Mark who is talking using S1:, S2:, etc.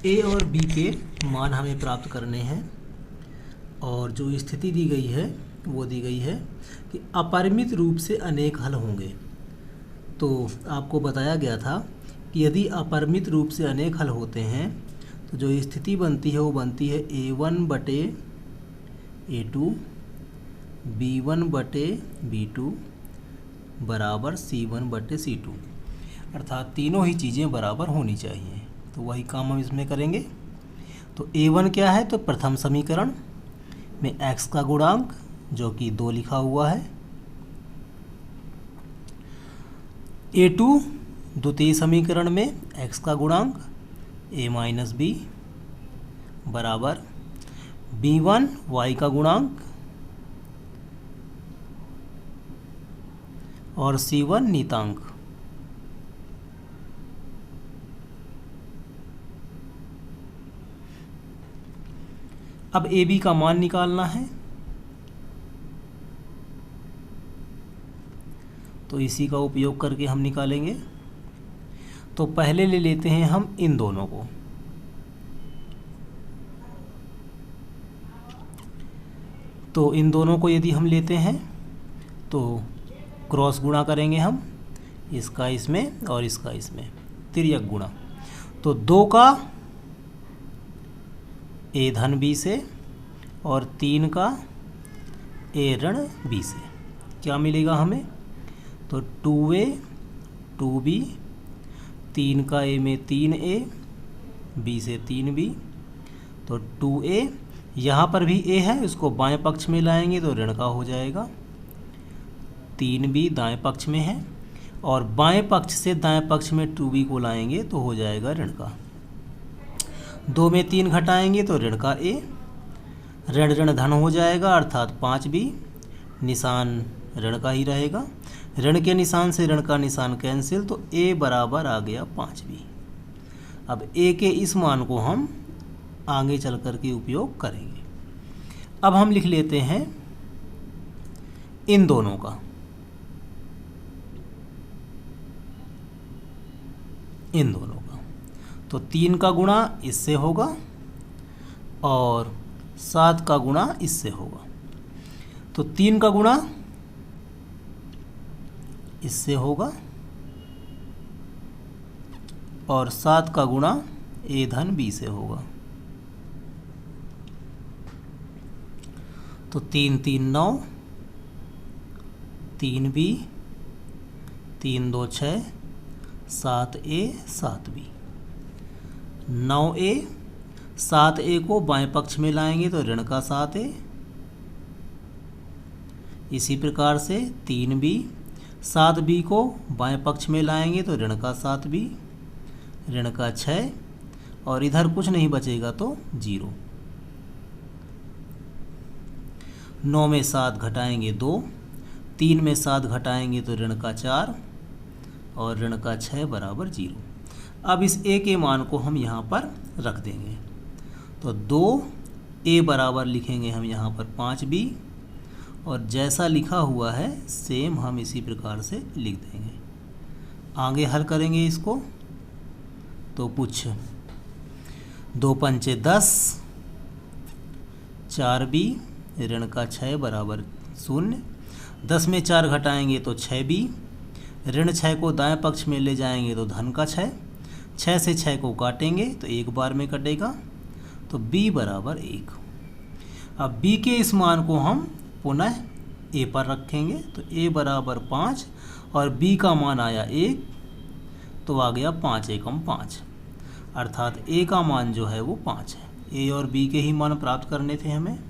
S1: ए और बी के मान हमें प्राप्त करने हैं और जो स्थिति दी गई है वो दी गई है कि अपरिमित रूप से अनेक हल होंगे। तो आपको बताया गया था कि यदि अपरिमित रूप से अनेक हल होते हैं तो जो स्थिति बनती है वो बनती है A1/A2 B1/B2 बराबर C1/C2, अर्थात तीनों ही चीज़ें बराबर होनी चाहिए। तो वही काम हम इसमें करेंगे। तो A1 क्या है? तो प्रथम समीकरण में x का गुणांक जो कि 2 लिखा हुआ है। A2 द्वितीय समीकरण में x का गुणांक a-b बराबर B1 y का गुणांक और C1 नियतांक। अब ए बी का मान निकालना है, तो इसी का उपयोग करके हम निकालेंगे। तो पहले ले लेते हैं हम इन दोनों को। तो इन दोनों को यदि हम लेते हैं तो क्रॉस गुणा करेंगे हम, इसका इसमें और इसका इसमें, तिर्यक गुणा। तो 2 का a धन b से और 3 का a ऋण b से क्या मिलेगा हमें? तो 2a 2b, 3 का a में 3a, b से 3b, तो 2a, यहाँ पर भी a है, इसको बाएं पक्ष में लाएंगे तो ऋण का हो जाएगा। 3b दाएं पक्ष में है और बाएं पक्ष से दाएं पक्ष में 2b को लाएंगे तो हो जाएगा ऋण का। 2 में 3 घटाएंगे तो ऋण का a, ऋण ऋण धन हो जाएगा, अर्थात 5b, निशान ऋण का ही रहेगा। ऋण के निशान से ऋण का निशान कैंसिल, तो a बराबर आ गया 5b। अब a के इस मान को हम आगे चल कर के उपयोग करेंगे। अब हम लिख लेते हैं इन दोनों का। इन दोनों का तो 3 का गुणा इससे होगा और 7 का गुणा इससे होगा। तो 3 का गुणा इससे होगा और 7 का गुणा a धन b से होगा। तो 3 3 9, 3b, 3 2 6, 7a 7b, 9a, 7a को बाएं पक्ष में लाएंगे तो ऋण का 7a। इसी प्रकार से 3b, 7b को बाएं पक्ष में लाएंगे तो ऋण का 7b, ऋण का 6, और इधर कुछ नहीं बचेगा तो 0। 9 में 7 घटाएंगे 2, 3 में 7 घटाएंगे तो ऋण का 4 और ऋण का 6 बराबर 0। अब इस a के मान को हम यहाँ पर रख देंगे। तो 2a बराबर लिखेंगे हम यहाँ पर 5b, और जैसा लिखा हुआ है सेम हम इसी प्रकार से लिख देंगे। आगे हल करेंगे इसको तो कुछ 2 पंचे 10, 4b, ऋण का 6 बराबर 0। 10 में 4 घटाएंगे तो 6b, ऋण 6 को दाएं पक्ष में ले जाएंगे तो धन का 6, 6 से 6 को काटेंगे तो एक बार में कटेगा, तो b बराबर 1। अब b के इस मान को हम पुनः a पर रखेंगे, तो a बराबर 5 और b का मान आया 1, तो आ गया 5 एकम 5, अर्थात a का मान जो है वो 5 है। a और b के ही मान प्राप्त करने थे हमें।